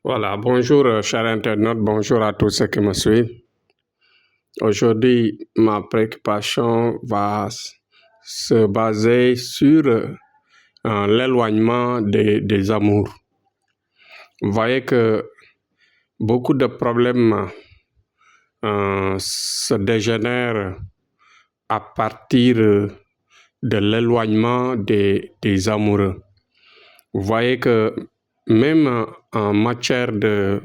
Voilà, bonjour chers internautes, bonjour à tous ceux qui me suivent. Aujourd'hui, ma préoccupation va se baser sur l'éloignement des amours. Vous voyez que beaucoup de problèmes se dégénèrent à partir de l'éloignement des amoureux. Vous voyez que même en matière de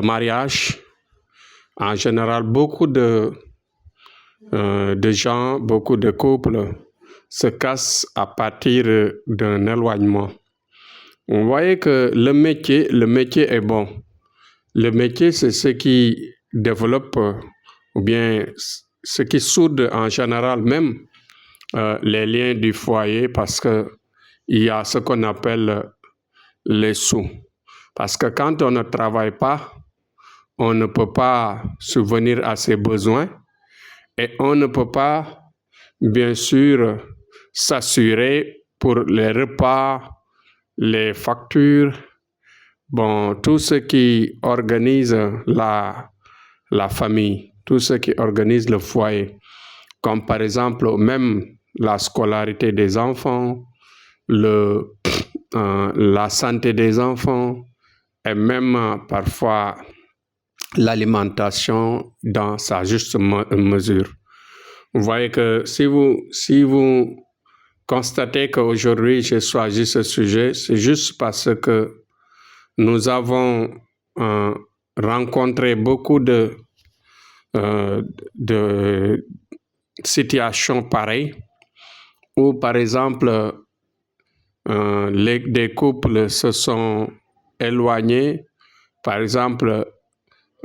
mariage, en général, beaucoup de gens, beaucoup de couples se cassent à partir d'un éloignement. Vous voyez que le métier est bon. Le métier, c'est ce qui développe ou bien ce qui soude en général même les liens du foyer parce que il y a ce qu'on appelle les sous. Parce que quand on ne travaille pas, on ne peut pas subvenir à ses besoins et on ne peut pas, bien sûr, s'assurer pour les repas, les factures, tout ce qui organise la famille, tout ce qui organise le foyer, comme par exemple même la scolarité des enfants, la santé des enfants et même parfois l'alimentation dans sa juste mesure. Vous voyez que si vous constatez qu'aujourd'hui j'ai choisi ce sujet, c'est juste parce que nous avons rencontré beaucoup de situations pareilles où, par exemple, des couples se sont éloignés, par exemple,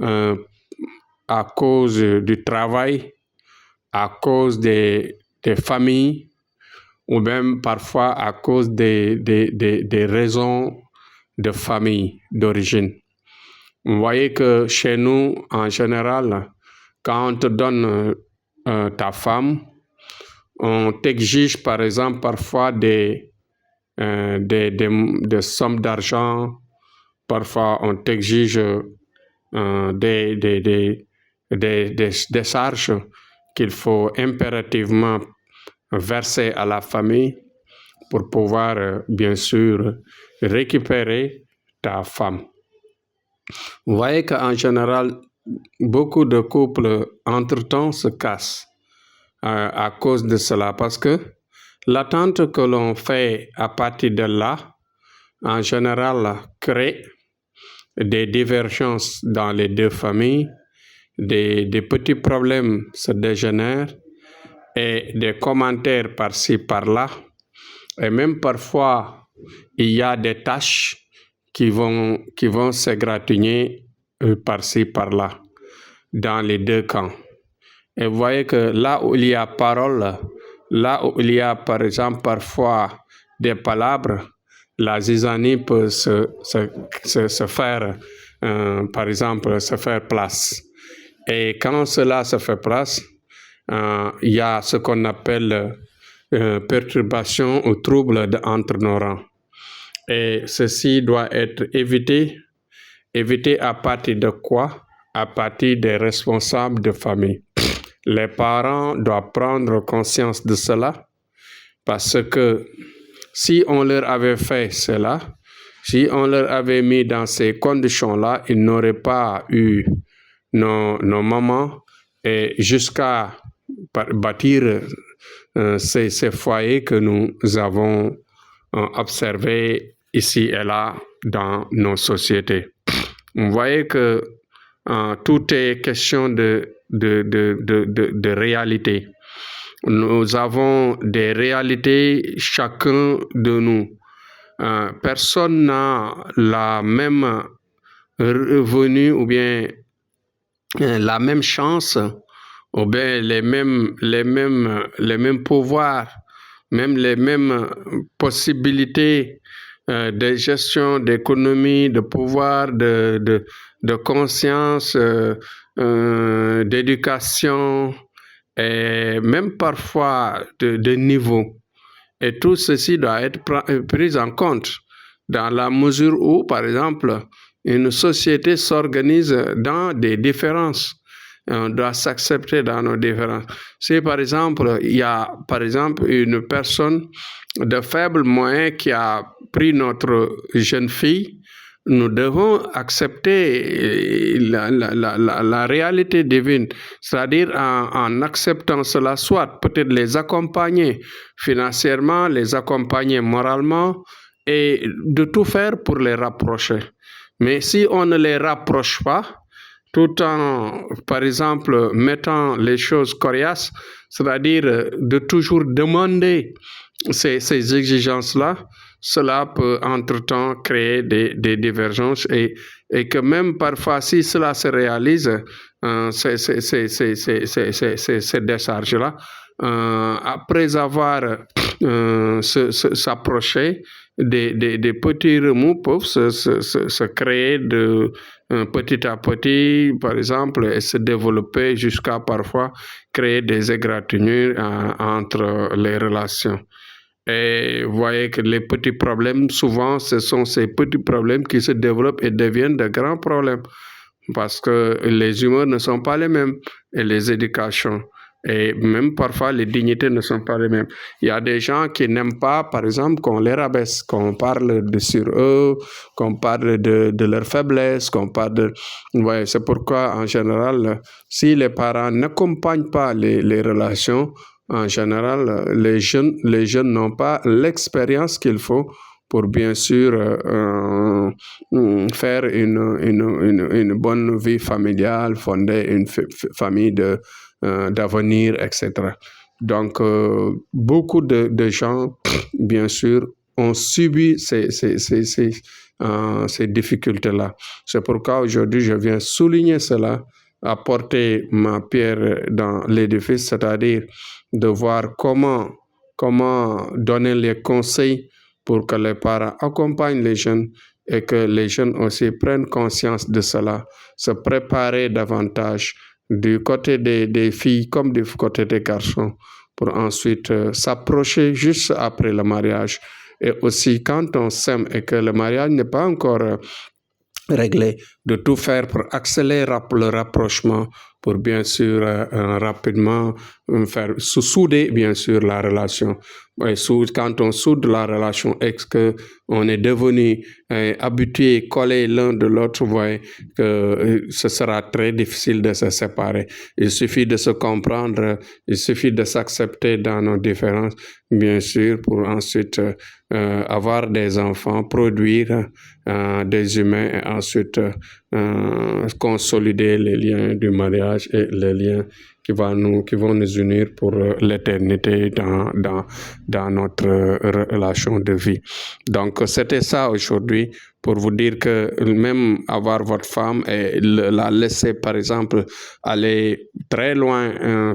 à cause du travail, à cause des familles, ou même parfois à cause des raisons de famille d'origine. Vous voyez que chez nous, en général, quand on te donne ta femme, on t'exige par exemple parfois des sommes d'argent, parfois on t'exige des charges qu'il faut impérativement verser à la famille pour pouvoir, bien sûr, récupérer ta femme. Vous voyez qu'en général, beaucoup de couples, entre-temps, se cassent à cause de cela, parce que l'attente que l'on fait à partir de là, en général, crée des divergences dans les deux familles, des petits problèmes se dégénèrent et des commentaires par-ci, par-là. Et même parfois, il y a des tâches qui vont s'égratigner par-ci, par-là, dans les deux camps. Et vous voyez que là où il y a parole, là où il y a par exemple parfois des palabres, la zizanie peut se faire, par exemple, se faire place. Et quand cela se fait place, il y a ce qu'on appelle perturbation ou trouble entre nos rangs. Et ceci doit être évité. Évité à partir de quoi? À partir des responsables de famille. Les parents doivent prendre conscience de cela parce que si on leur avait fait cela, si on leur avait mis dans ces conditions-là, ils n'auraient pas eu nos mamans et jusqu'à bâtir ces foyers que nous avons observés ici et là dans nos sociétés. Vous voyez que tout est question de réalité. Nous avons des réalités, chacun de nous. Personne n'a la même revenu ou bien la même chance ou bien les mêmes pouvoirs, même les mêmes possibilités de gestion, d'économie, de pouvoir, de conscience, d'éducation et même parfois de niveau. Et tout ceci doit être pris en compte dans la mesure où, par exemple, Une société s'organise dans des différences. On doit s'accepter dans nos différences. Si par exemple, il y a par exemple une personne de faible moyen qui a pris notre jeune fille, nous devons accepter la réalité divine, c'est-à-dire en acceptant cela, soit peut-être les accompagner financièrement, les accompagner moralement, et de tout faire pour les rapprocher. Mais si on ne les rapproche pas, tout en, par exemple, mettant les choses coriaces, c'est-à-dire de toujours demander ces exigences-là, cela peut entre-temps créer des divergences et que même parfois, si cela se réalise, ces décharges-là, après avoir s'approché, des petits remous peuvent se créer petit à petit, par exemple, et se développer jusqu'à parfois créer des égratignures entre les relations. Et vous voyez que les petits problèmes, souvent, ce sont ces petits problèmes qui se développent et deviennent de grands problèmes. Parce que les humeurs ne sont pas les mêmes et les éducations. Et même parfois, les dignités ne sont pas les mêmes. Il y a des gens qui n'aiment pas, par exemple, qu'on les rabaisse, qu'on parle sur eux, qu'on parle de leur faiblesse, qu'on parle de... Ouais, c'est pourquoi, en général, si les parents n'accompagnent pas les relations, en général, les jeunes n'ont pas l'expérience qu'il faut pour bien sûr faire une bonne vie familiale, fonder une famille d'avenir, etc. Donc, beaucoup de gens, bien sûr, ont subi ces difficultés-là. C'est pourquoi aujourd'hui, je viens souligner cela, apporter ma pierre dans l'édifice, c'est-à-dire de voir comment donner les conseils pour que les parents accompagnent les jeunes et que les jeunes aussi prennent conscience de cela, se préparer davantage du côté des filles comme du côté des garçons pour ensuite s'approcher juste après le mariage. Et aussi quand on s'aime et que le mariage n'est pas encore réglé, de tout faire pour accélérer le rapprochement, pour bien sûr rapidement faire souder bien sûr la relation. Et quand on soude la relation, est-ce que on est devenu habitué, collé l'un de l'autre, vous voyez que ce sera très difficile de se séparer. Il suffit de se comprendre, il suffit de s'accepter dans nos différences, bien sûr, pour ensuite avoir des enfants, produire des humains et ensuite consolider les liens du mariage et les liens qui vont nous unir pour l'éternité dans notre relation de vie. Donc, c'était ça aujourd'hui pour vous dire que même avoir votre femme et la laisser, par exemple, aller très loin,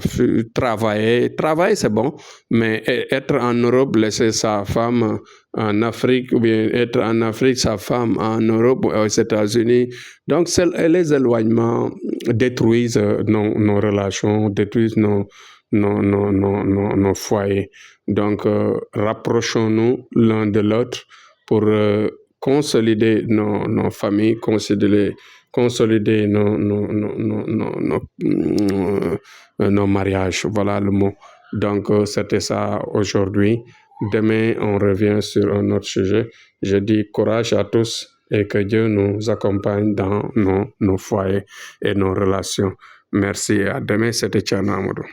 travailler c'est bon, mais être en Europe, laisser sa femme en Afrique, ou bien être en Afrique, sa femme en Europe ou aux États-Unis. Donc, les éloignements détruisent nos relations, détruisent nos foyers. Donc, rapprochons-nous l'un de l'autre pour consolider nos familles, consolider nos mariages. Voilà le mot. Donc, c'était ça aujourd'hui. Demain, on revient sur un autre sujet. Je dis courage à tous et que Dieu nous accompagne dans nos foyers et nos relations. Merci. À demain, c'était Tchana Amadou.